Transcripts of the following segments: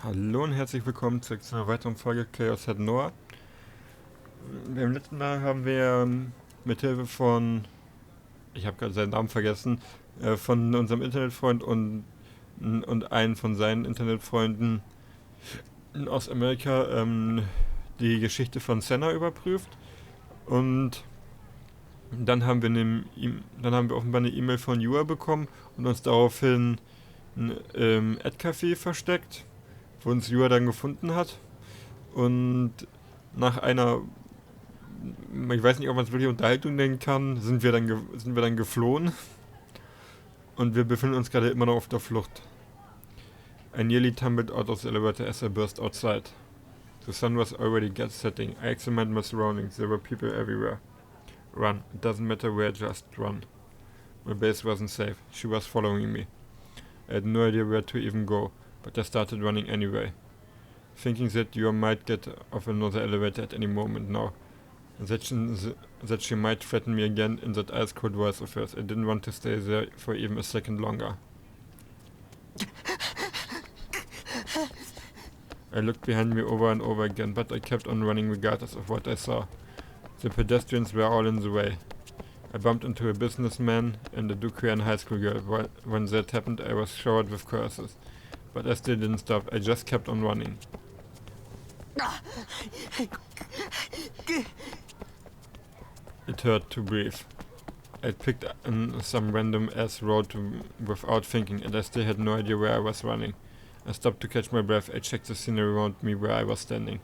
Hallo und herzlich willkommen zu einer weiteren Folge Chäos hat Noah. Beim letzten Mal haben wir mithilfe von, ich habe gerade seinen Namen vergessen, von unserem Internetfreund und einen von seinen Internetfreunden in Ostamerika die Geschichte von Senna überprüft. Und dann haben wir offenbar eine E-Mail von Jua bekommen und uns daraufhin ein Ad-Café versteckt, wo uns Jua dann gefunden hat. Und nach einer, ich weiß nicht, ob man es wirklich Unterhaltung nennen kann, sind wir dann geflohen und wir befinden uns gerade immer noch auf der Flucht. I nearly tumbled out of the elevator as I burst outside. The sun was already setting. I examined my surroundings. There were people everywhere. Run. It doesn't matter where, just run. My base wasn't safe. She was following me. I had no idea where to even go, but I started running anyway, thinking that you might get off another elevator at any moment now, and that she might threaten me again in that ice-cold voice of hers. I didn't want to stay there for even a second longer. I looked behind me over and over again, but I kept on running regardless of what I saw. The pedestrians were all in the way. I bumped into a businessman and a Duquesne high school girl. When that happened, I was showered with curses. But I still didn't stop. I just kept on running. It hurt to breathe. I picked some random ass road without thinking, and I still had no idea where I was running. I stopped to catch my breath. I checked the scenery around me where I was standing.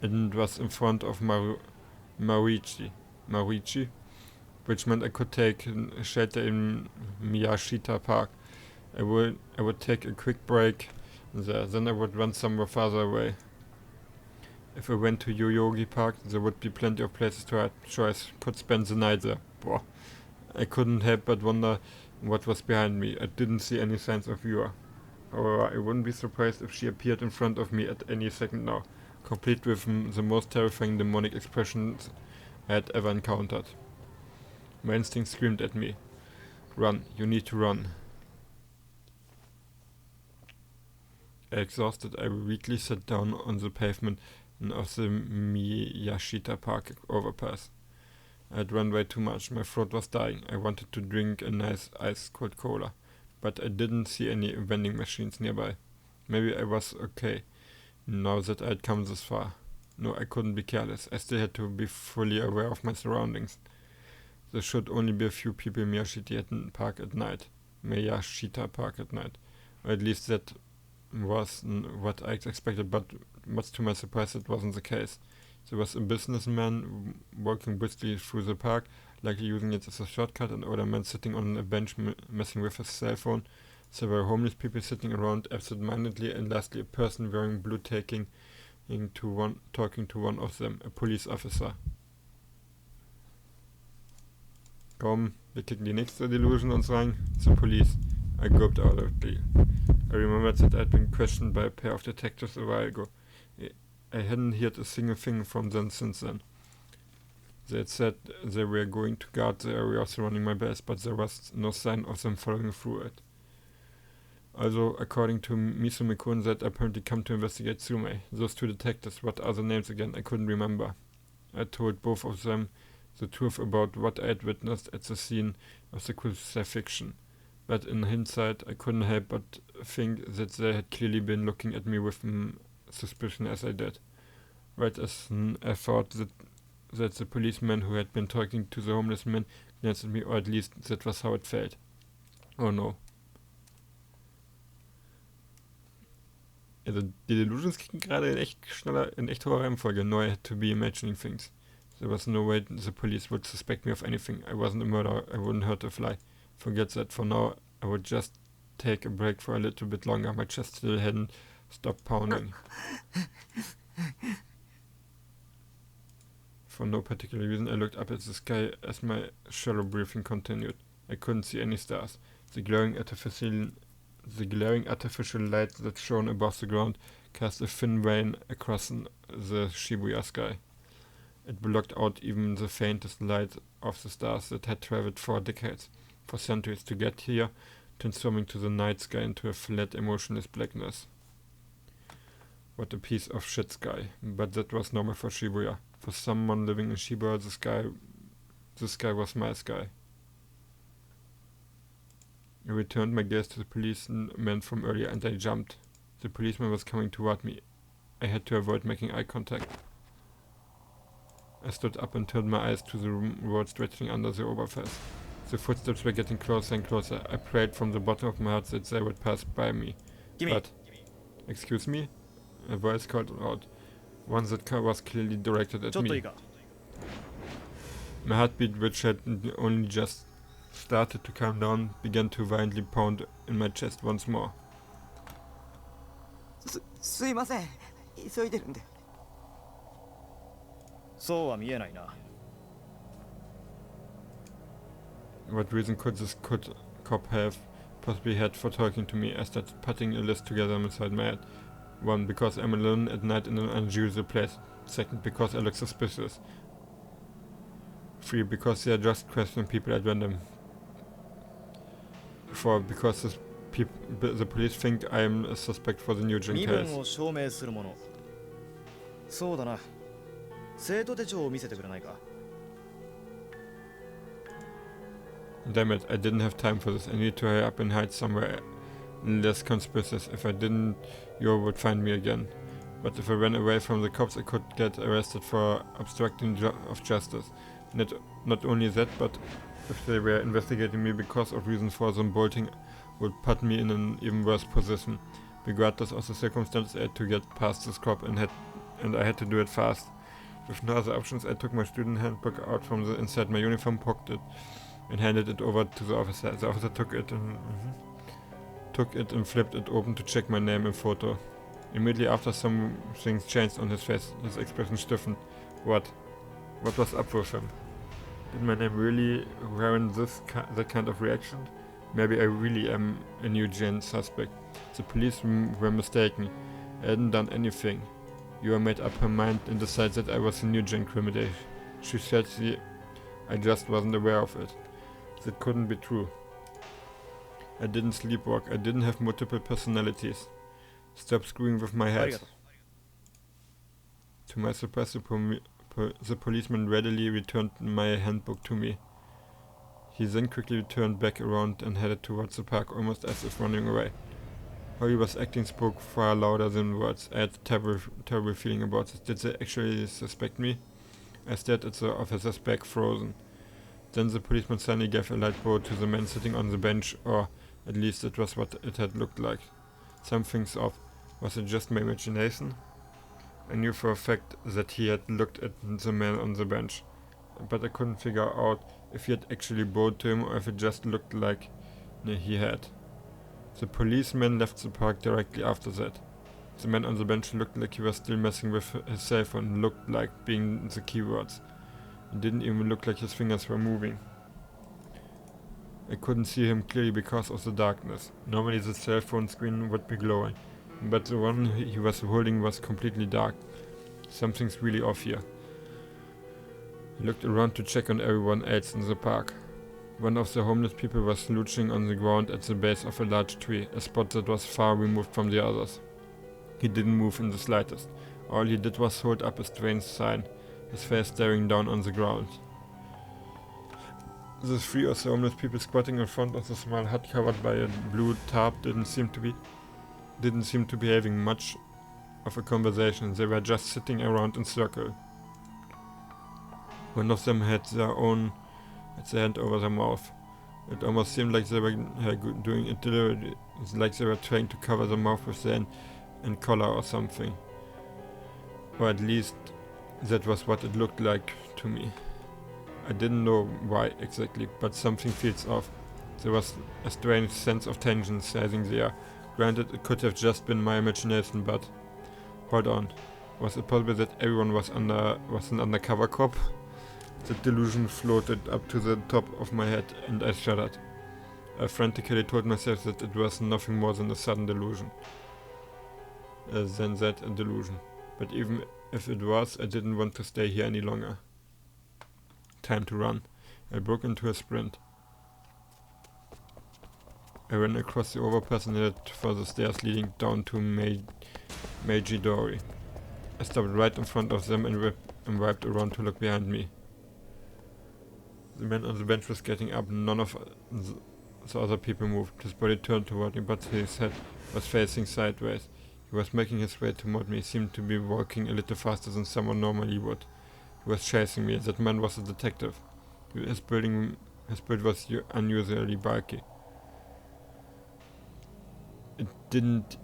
And it was in front of Maruichi, which meant I could take shelter in Miyashita Park. I would take a quick break there, then I would run somewhere farther away. If I went to Yoyogi Park, there would be plenty of places to hide, so I could spend the night there. Boah. I couldn't help but wonder what was behind me. I didn't see any signs of Yua. However, I wouldn't be surprised if she appeared in front of me at any second now, complete with the most terrifying demonic expressions I had ever encountered. My instinct screamed at me. Run, you need to run. Exhausted, I weakly sat down on the pavement of the Miyashita Park overpass. I had run way too much. My throat was dying. I wanted to drink a nice ice-cold cola, but I didn't see any vending machines nearby. Maybe I was okay, now that I had come this far. No, I couldn't be careless. I still had to be fully aware of my surroundings. There should only be a few people in Miyashita Park at night. Or at least that was what I expected, but much to my surprise it wasn't the case. There was a businessman walking briskly through the park, likely using it as a shortcut, an older man sitting on a bench messing with his cell phone, several homeless people sitting around absent-mindedly, and lastly a person wearing blue talking to one of them, a police officer. Komm, wir kicken die nächste Delusion uns rein. The police. I gulped audibly. I remembered that I'd been questioned by a pair of detectives a while ago. I hadn't heard a single thing from them since then. They had said they were going to guard the area surrounding my base, but there was no sign of them following through it. Also, according to Misumikun, they'd apparently come to investigate Tsume. Those two detectives, what are the names again? I couldn't remember. I told both of them the truth about what I had witnessed at the scene of the crucifixion. But in hindsight, I couldn't help but think that they had clearly been looking at me with suspicion as I did. Right as I thought that the policeman who had been talking to the homeless man glanced at me, or at least that was how it felt. Oh no. Also die Delusions kicken gerade in echt hoher Reihenfolge. No, I had to be imagining things. There was no way the police would suspect me of anything. I wasn't a murderer. I wouldn't hurt a fly. Forget that. For now, I would just take a break for a little bit longer. My chest still hadn't stopped pounding. For no particular reason, I looked up at the sky as my shallow breathing continued. I couldn't see any stars. The glaring artificial light that shone above the ground cast a thin vein across the Shibuya sky. It blocked out even the faintest light of the stars that had traveled for decades, for centuries, to get here, transforming to the night sky into a flat, emotionless blackness. What a piece of shit sky. But that was normal for Shibuya. For someone living in Shibuya, the sky was my sky. I returned my gaze to the policeman from earlier and I jumped. The policeman was coming toward me. I had to avoid making eye contact. I stood up and turned my eyes to the road stretching under the overpass. The footsteps were getting closer and closer. I prayed from the bottom of my heart that they would pass by me. But, excuse me? A voice called out, one that was clearly directed at me. My heartbeat, which had only just started to calm down, began to violently pound in my chest once more. すいません。急いでるんで。そうは見えないな。What reason could this cop have possibly had for talking to me? I started putting a list together inside my head. 1. Because I'm alone at night in an unusual place. 2. Because I look suspicious. 3. Because they are just questioning people at random. 4. Because the police think I am a suspect for the new Jin 身 case. 分を証明するもの。そうだな。生徒手帳を見せてくれないか。Damn it, I didn't have time for this. I need to hurry up and hide somewhere less conspicuous. If I didn't, you would find me again. But if I ran away from the cops, I could get arrested for obstructing of justice. Not only that, but if they were investigating me because of reason for them bolting, would put me in an even worse position. Regardless of the circumstances, I had to get past this cop and I had to do it fast. With no other options, I took my student handbook out from inside my uniform, poked it, and handed it over to the officer. The officer took it and flipped it open to check my name and photo. Immediately after, some things changed on his face. His expression stiffened. What was up with him? Did my name really warrant that kind of reaction? Maybe I really am a new Jin suspect. The police were mistaken. I hadn't done anything. Yua made up her mind and decided that I was a new Jin criminal. She said I just wasn't aware of it. That couldn't be true. I didn't sleepwalk. I didn't have multiple personalities. Stop screwing with my head. To my surprise, the policeman readily returned my handbook to me. He then quickly turned back around and headed towards the park, almost as if running away. How he was acting spoke far louder than words. I had a terrible feeling about this. Did they actually suspect me? I stared at the officer's back, frozen. Then the policeman suddenly gave a light blow to the man sitting on the bench, or at least it was what it had looked like. Something's off. Was it just my imagination? I knew for a fact that he had looked at the man on the bench, but I couldn't figure out if he had actually bowed to him or if it just looked like he had. The policeman left the park directly after that. The man on the bench looked like he was still messing with his cell phone, looked like being the keywords. It didn't even look like his fingers were moving. I couldn't see him clearly because of the darkness. Normally the cell phone screen would be glowing, but the one he was holding was completely dark. Something's really off here. I looked around to check on everyone else in the park. One of the homeless people was slouching on the ground at the base of a large tree, a spot that was far removed from the others. He didn't move in the slightest. All he did was hold up a strange sign, his face staring down on the ground. The three or so homeless people squatting in front of the small hut covered by a blue tarp didn't seem to be having much of a conversation. They were just sitting around in a circle. One of them had their hand over their mouth. It almost seemed like they were doing it deliberately, like they were trying to cover their mouth with their hand and collar or something. Or at least that was what it looked like to me. I didn't know why exactly, but something feels off. There was a strange sense of tension seizing the air. Granted, it could have just been my imagination, but hold on. Was it possible that everyone was an undercover cop? The delusion floated up to the top of my head, and I shuddered. I frantically told myself that it was nothing more than a sudden delusion. A delusion. But even if it was, I didn't want to stay here any longer. Time to run. I broke into a sprint. I ran across the overpass and headed for the stairs leading down to Meiji Dori. I stopped right in front of them and wiped around to look behind me. The man on the bench was getting up. None of the other people moved. His body turned toward me, but his head was facing sideways. He was making his way toward me. He seemed to be walking a little faster than someone normally would. He was chasing me. That man was a detective. His build was unusually bulky. I didn't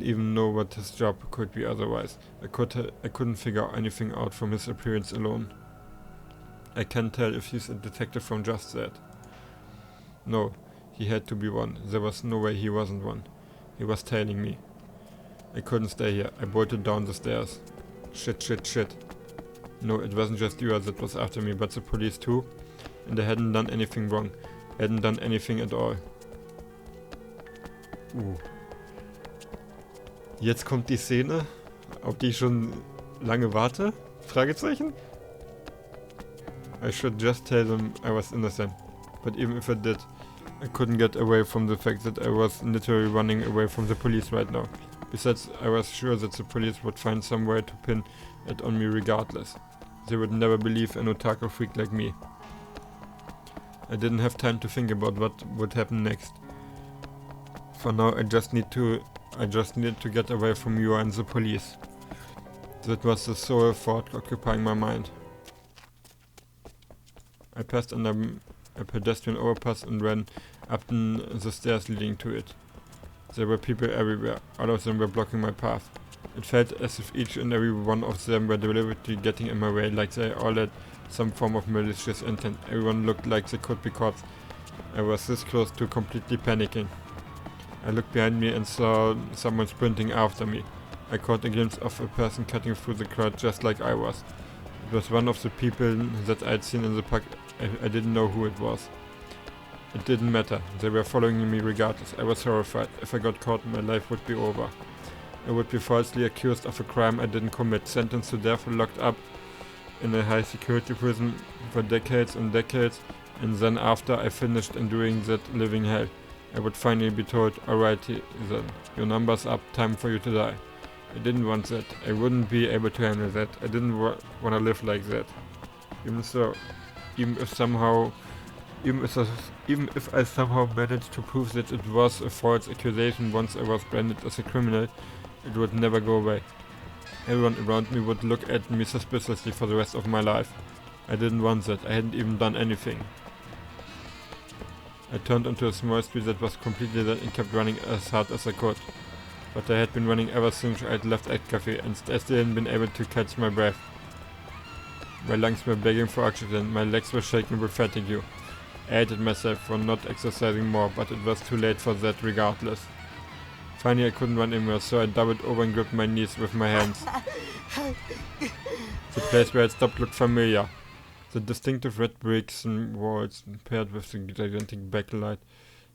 even know what his job could be otherwise. I couldn't figure anything out from his appearance alone. I can't tell if he's a detective from just that. No, he had to be one. There was no way he wasn't one. He was tailing me. I couldn't stay here. I bolted down the stairs. Shit. No, it wasn't just you that was after me, but the police too. And I hadn't done anything wrong. I hadn't done anything at all. Jetzt kommt die Szene, auf die ich schon lange warte? Fragezeichen? I should just tell them I was innocent. But even if I did, I couldn't get away from the fact that I was literally running away from the police right now. Besides, I was sure that the police would find some way to pin it on me regardless. They would never believe an otaku freak like me. I didn't have time to think about what would happen next. For now, I just needed to get away from you and the police. That was the sole thought occupying my mind. I passed under a pedestrian overpass and ran up the stairs leading to it. There were people everywhere. All of them were blocking my path. It felt as if each and every one of them were deliberately getting in my way, like they all had some form of malicious intent. Everyone looked like they could be cops. I was this close to completely panicking. I looked behind me and saw someone sprinting after me. I caught a glimpse of a person cutting through the crowd just like I was. It was one of the people that I'd seen in the park. I didn't know who it was. It didn't matter. They were following me regardless. I was horrified. If I got caught, my life would be over. I would be falsely accused of a crime I didn't commit, sentenced to death, locked up in a high security prison for decades and decades, and then after I finished enduring that living hell, I would finally be told, alrighty then, your number's up, time for you to die. I didn't want that. I wouldn't be able to handle that. I didn't want to live like that. Even if I somehow managed to prove that it was a false accusation once I was branded as a criminal, it would never go away. Everyone around me would look at me suspiciously for the rest of my life. I didn't want that. I hadn't even done anything. I turned onto a small street that was completely dead and kept running as hard as I could. But I had been running ever since I had left Egg Cafe, and I still hadn't been able to catch my breath. My lungs were begging for oxygen, my legs were shaking with fatigue. I hated myself for not exercising more, but it was too late for that regardless. Finally I couldn't run anymore, so I doubled over and gripped my knees with my hands. The place where I stopped looked familiar. The distinctive red bricks and walls paired with the gigantic backlight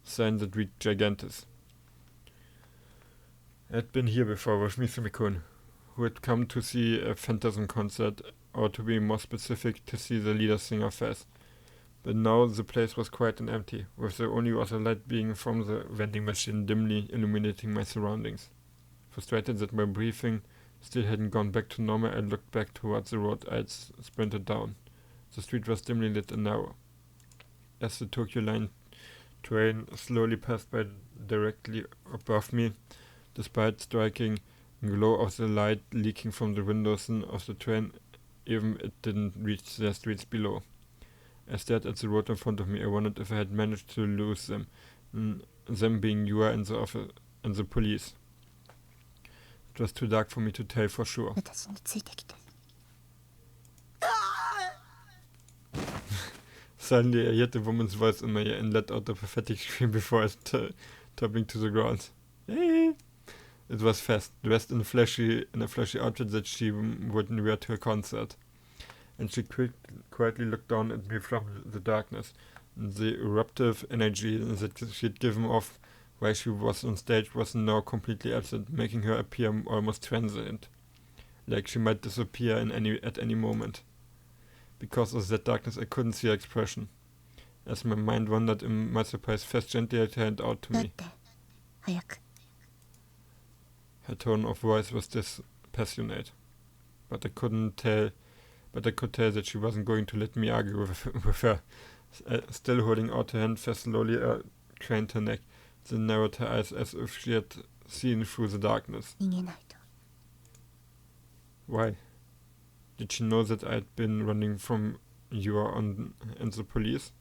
sign that read Gigantus. I had been here before with Misumi-kun, who had come to see a Phantasm concert, or to be more specific, to see the leader singer Fez. But now the place was quiet and empty, with the only other light being from the vending machine dimly illuminating my surroundings. Frustrated that my breathing still hadn't gone back to normal, I looked back towards the road I'd sprinted down. The street was dimly lit and narrow. As the Tokyo Line train slowly passed by directly above me, despite striking glow of the light leaking from the windows of the train, even it didn't reach the streets below. I stared at the road in front of me. I wondered if I had managed to lose them, them being you and the office and the police. It was too dark for me to tell for sure. Suddenly I heard the woman's voice in my ear and let out a pathetic scream before I toppling to the ground. Hey! It was Fez, dressed in a flashy outfit that she wouldn't wear to a concert. And she quietly looked down at me from the darkness. The eruptive energy that she'd given off while she was on stage was now completely absent, making her appear almost transient, like she might disappear at any moment. Because of that darkness, I couldn't see her expression. As my mind wandered in my surprise, Fez gently held her hand out to me. Her tone of voice was dispassionate, but I could tell that she wasn't going to let me argue with her. Still holding out her hand, Fess slowly craned her neck, then narrowed her eyes as if she had seen through the darkness. 逃げないと。 Why? Did she know that I'd been running from you and the police?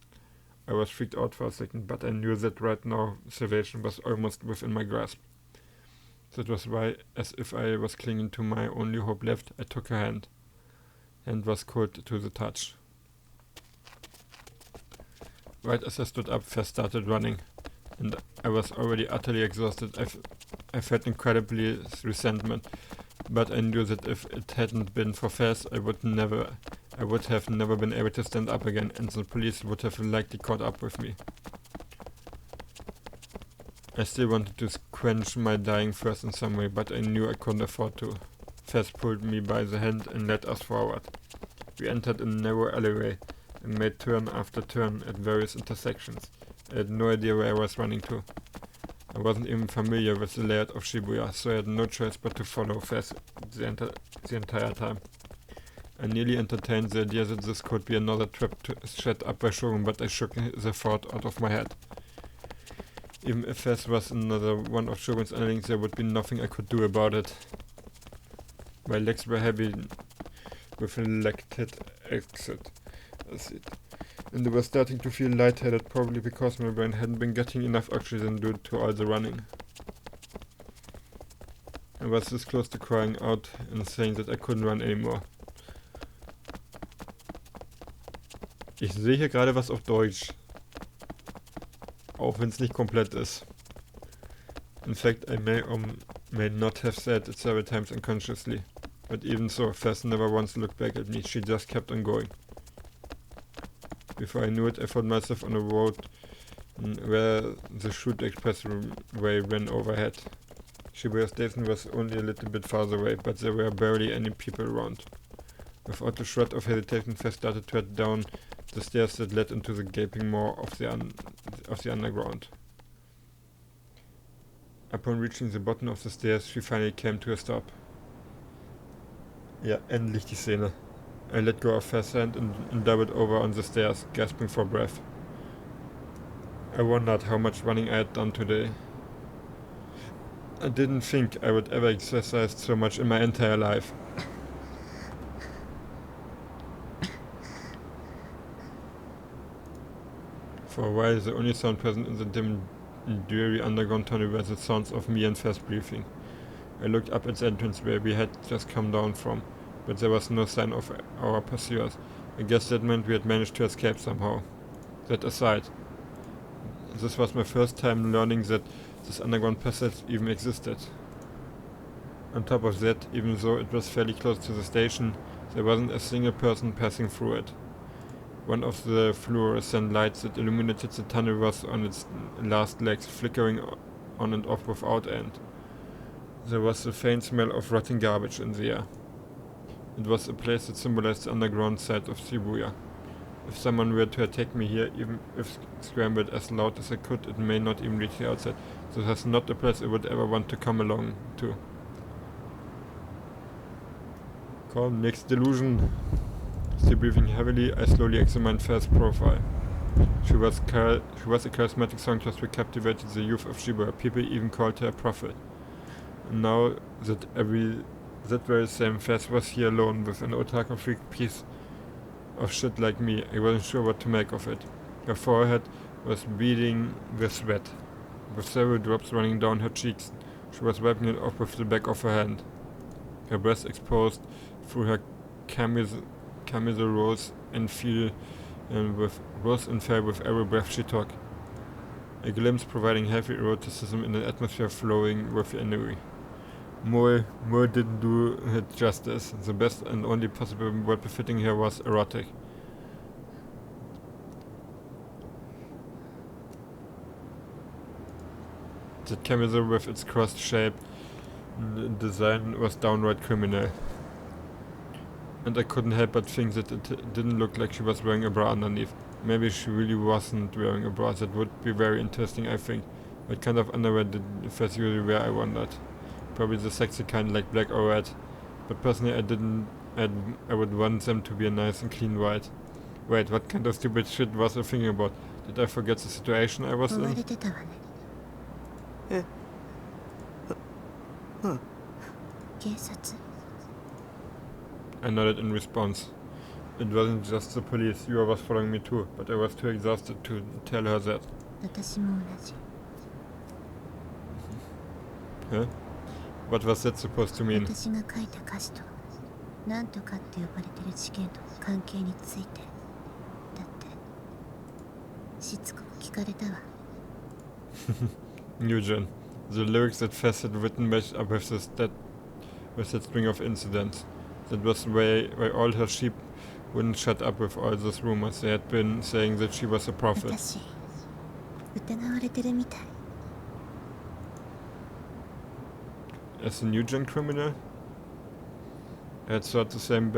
I was freaked out for a second, but I knew that right now salvation was almost within my grasp. That was why, as if I was clinging to my only hope left, I took her hand. Hand was cold to the touch. Right as I stood up, Fess started running, and I was already utterly exhausted. I felt incredibly resentment, but I knew that if it hadn't been for Fess, I would have never been able to stand up again, and the police would have likely caught up with me. I still wanted to quench my dying thirst in some way, but I knew I couldn't afford to. Fess pulled me by the hand and led us forward. We entered a narrow alleyway and made turn after turn at various intersections. I had no idea where I was running to. I wasn't even familiar with the layout of Shibuya, so I had no choice but to follow Fess the entire time. I nearly entertained the idea that this could be another trap set up by Shogun, but I shook the thought out of my head. Even if Fess was another one of Shogun's underlings, there would be nothing I could do about it. My legs were heavy with a lactate exit, and I was starting to feel lightheaded, probably because my brain hadn't been getting enough oxygen due to all the running. I was this close to crying out and saying that I couldn't run anymore. Ich sehe hier gerade was auf Deutsch. Auch wenn es nicht komplett ist. In fact, I may or may not have said it several times unconsciously. But even so, Fess never once looked back at me. She just kept on going. Before I knew it, I found myself on a road where the Shoot Expressway ran overhead. Shibuya Station was only a little bit farther away, but there were barely any people around. Without a shred of hesitation, Fess started to head down the stairs that led into the gaping maw of the underground. Upon reaching the bottom of the stairs, she finally came to a stop. Ja, endlich die Szene. I let go of Fess' hand and doubled over on the stairs, gasping for breath. I wondered how much running I had done today. I didn't think I would ever exercise so much in my entire life. For a while, the only sound present in the dim, dreary underground tunnel were the sounds of me and Fess breathing. I looked up at the entrance where we had just come down from, but there was no sign of our pursuers. I guess that meant we had managed to escape somehow. That aside, this was my first time learning that this underground passage even existed. On top of that, even though it was fairly close to the station, there wasn't a single person passing through it. One of the fluorescent lights that illuminated the tunnel was on its last legs, flickering on and off without end. There was a faint smell of rotting garbage in the air. It was a place that symbolized the underground side of Shibuya. If someone were to attack me here, even if scrambled as loud as I could, it may not even reach the outside. This was not a place I would ever want to come along to. Calm, next delusion. Still breathing heavily, I slowly examined Fess' profile. She was a charismatic songstress who captivated the youth of Shibuya. People even called her a prophet. And now that very same Fess was here alone with an otaku freak piece of shit like me, I wasn't sure what to make of it. Her forehead was beading with sweat, with several drops running down her cheeks. She was wiping it off with the back of her hand. Her breast exposed through her camisole rose and fell with every breath she took. A glimpse providing heavy eroticism in an atmosphere flowing with energy. More didn't do it justice. The best and only possible word befitting her was erotic. The camisole with its cross-shaped design was downright criminal. And I couldn't help but think that it didn't look like she was wearing a bra underneath. Maybe she really wasn't wearing a bra. That would be very interesting, I think. What kind of underwear did Fess usually wear, I wondered. Probably the sexy kind like black or red. But personally I would want them to be a nice and clean white. Wait, what kind of stupid shit was I thinking about? Did I forget the situation I was 追わ in? れてたわね。えうん。警察。 I nodded in response. It wasn't just the police, Yua was following me too, but I was too exhausted to tell her that. 私も同じ。 Huh? What was that supposed to mean? 私が書いた歌詞となんとかって呼ばれてる事件との関係について。だってしつこく聞かれたわ。Nugent. The lyrics that Fess had written matched up with that string of incidents. That was why all her sheep wouldn't shut up with all those rumors. They had been saying that she was a prophet. 私疑われてるみたい。 As a Nugent criminal? I had thought the same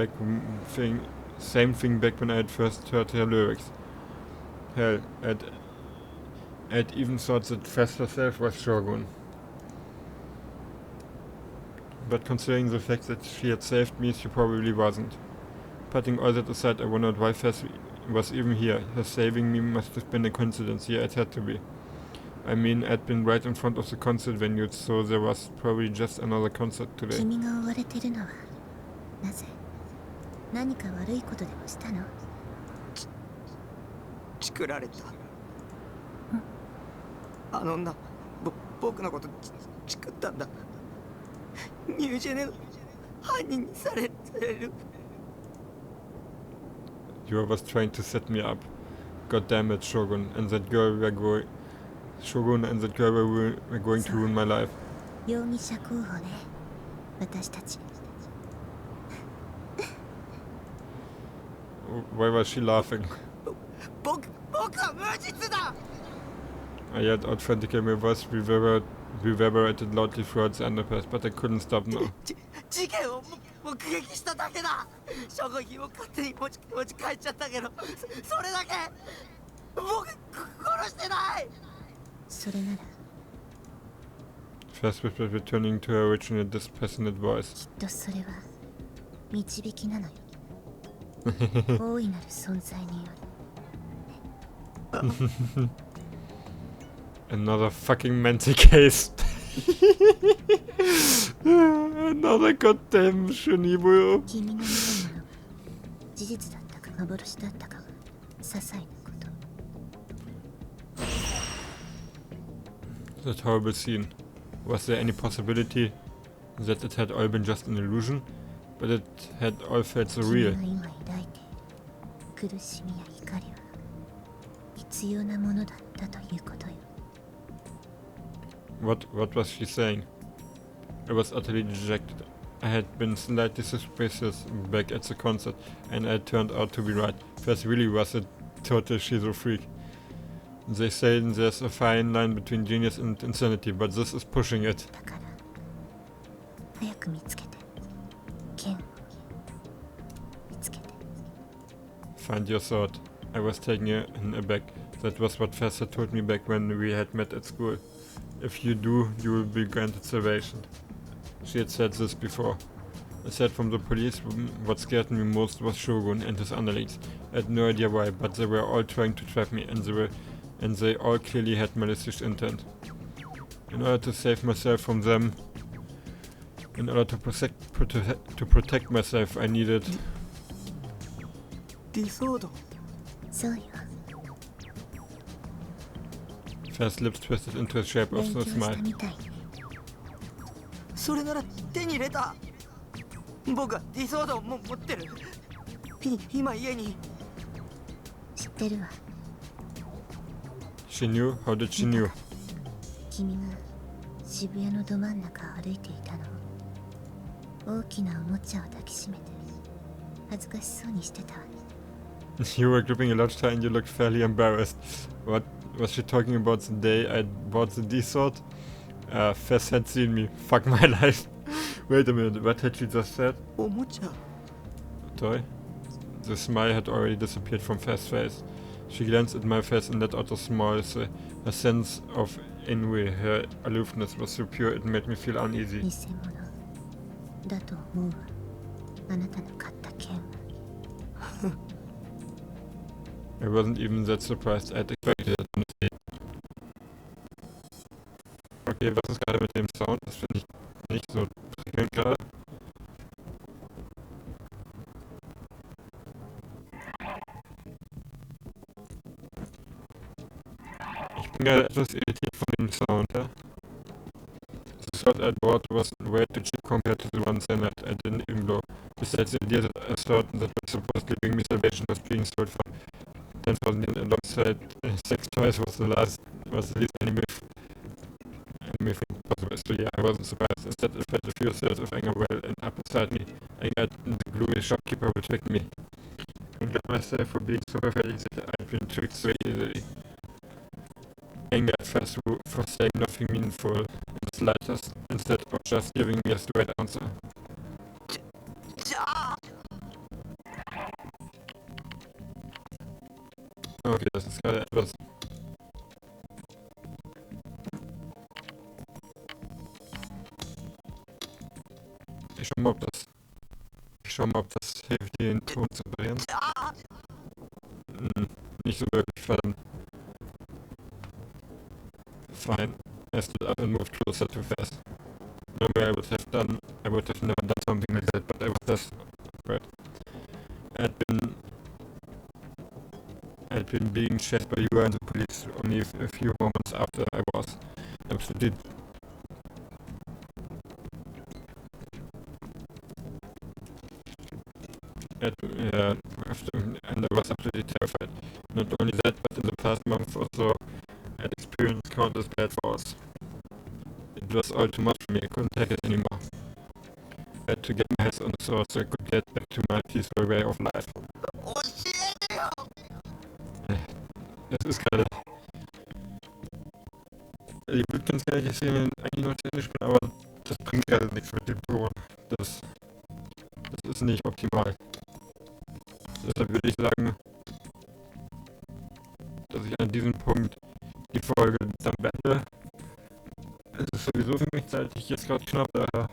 thing back when I had first heard her lyrics. Hell, I'd even thought that Fess herself was Shogun. But considering the fact that she had saved me, she probably wasn't. Putting all that aside, I wondered why Fess was even here. Her saving me must have been a coincidence. Yeah, it had to be. I mean, I'd been right in front of the concert venue, so there was probably just another concert today. 君が追われてるのはなぜ？何か悪いことでもしたの？チクられた。あの女、僕のことチクったんだ。ニュージェネの犯人にされる。You was trying to set me up. God damn it, Shogun and that girl were going to ruin my life. 容疑者候補ね。私たち。 Why was she laughing? 僕は無実だ。 I yelled out frantically, my voice reverberated loudly throughout the underpass, but I couldn't stop now. 事件を目撃しただけだ。証拠品を勝手に持ち帰っちゃったけど、それだけ。僕殺してない。それなら Fast whispered, returning to her original dispassionate voice. きっとそれは導きなのよ。大いなる存在による。 Another fucking mental case. Another goddamn Shunibu. 君の見たものが事実だったか幻だったかは些細なこと。 That horrible scene. Was there any possibility that it had all been just an illusion? But it had all felt so real. 君が今抱いている苦しみや怒りは必要なものだったということよ。 What was she saying? I was utterly dejected. I had been slightly suspicious back at the concert, and I turned out to be right. Fess really was a total schizo freak. They say there's a fine line between genius and insanity, but this is pushing it. だから早く見つけて剣を見つけて。 Find your sword. I was taken aback. That was what Fess had told me back when we had met at school. If you do, you will be granted salvation. She had said this before. Aside from the police, what scared me most was Shogun and his underlings. I had no idea why, but they were all trying to trap me, and they all clearly had malicious intent. In order to save myself from them, in order to protect myself, I needed... 理想度。そうよ。 Fast's lips twisted into a shape of 勉強 a し smile. たみたいね。それなら手に入れた。僕は理想度を持ってる。今家に。知ってるわ。 She knew? How did she knew? 君が渋谷のど真ん中を歩いていたのを大きなおもちゃを抱きしめて恥ずかしそうにしてたわね。 You were gripping a large tie and you looked fairly embarrassed. What was she talking about the day I bought the D-sword? Fess had seen me. Fuck my life. Wait a minute, what had she just said? おもちゃ。 Toy? The smile had already disappeared from Fess's face. She glanced at my face and let out a smile. A sense of ennui. Her aloofness was so pure it made me feel uneasy. 偽物だと思うわ。あなたの買った剣は。 I wasn't even that surprised. I'd expected it, honestly. Okay, was ist gerade mit dem Sound? Das finde ich nicht so prickelnd gerade. Ich bin gerade etwas irritiert von dem Sound, ja? The shot I bought was way too cheap compared to the ones I didn't even blow. Besides the idea that a sword that was supposed to bring me salvation was being sold for 10,000 yen alongside sex toys was the least anime thing possible. So yeah, I wasn't surprised. Instead, I felt a few surges of anger well and up inside me. Anger at the gloomy shopkeeper who tricked me. And glad myself for being so pathetic that I'd been tricked so easily. Anger at first for saying nothing meaningful in the slightest, instead of just giving me a straight answer. Okay, das ist gerade etwas. Ich schau mal, ob das hilft, den Ton zu bringen. Nicht so wirklich, verdammt. Fine. I stood up and moved closer too fast. No way I would have never done something like that, but I was just right. I'd been being chased by you and the police only a few moments after I was absolutely and I was absolutely terrified. Not only that, but in the past month or so, I'd experienced countless bad falls. It was all too much for me. I couldn't take it anymore. I had to get my hands on the sword so I could get back to my peaceful way of life. Das ist gerade. Die Bildkanzlei eigentlich nur technisch, aber das bringt gerade nichts mit dem Ton. Das ist nicht optimal. Deshalb würde ich sagen, dass ich an diesem Punkt die Folge dann beende. Es ist sowieso für mich zeitlich jetzt gerade knapp, daher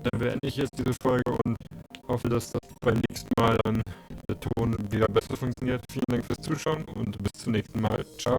dann beende ich jetzt diese Folge und hoffe, dass das beim nächsten Mal dann der Ton wieder besser funktioniert. Vielen Dank fürs Zuschauen und bis zum nächsten Mal. Ciao.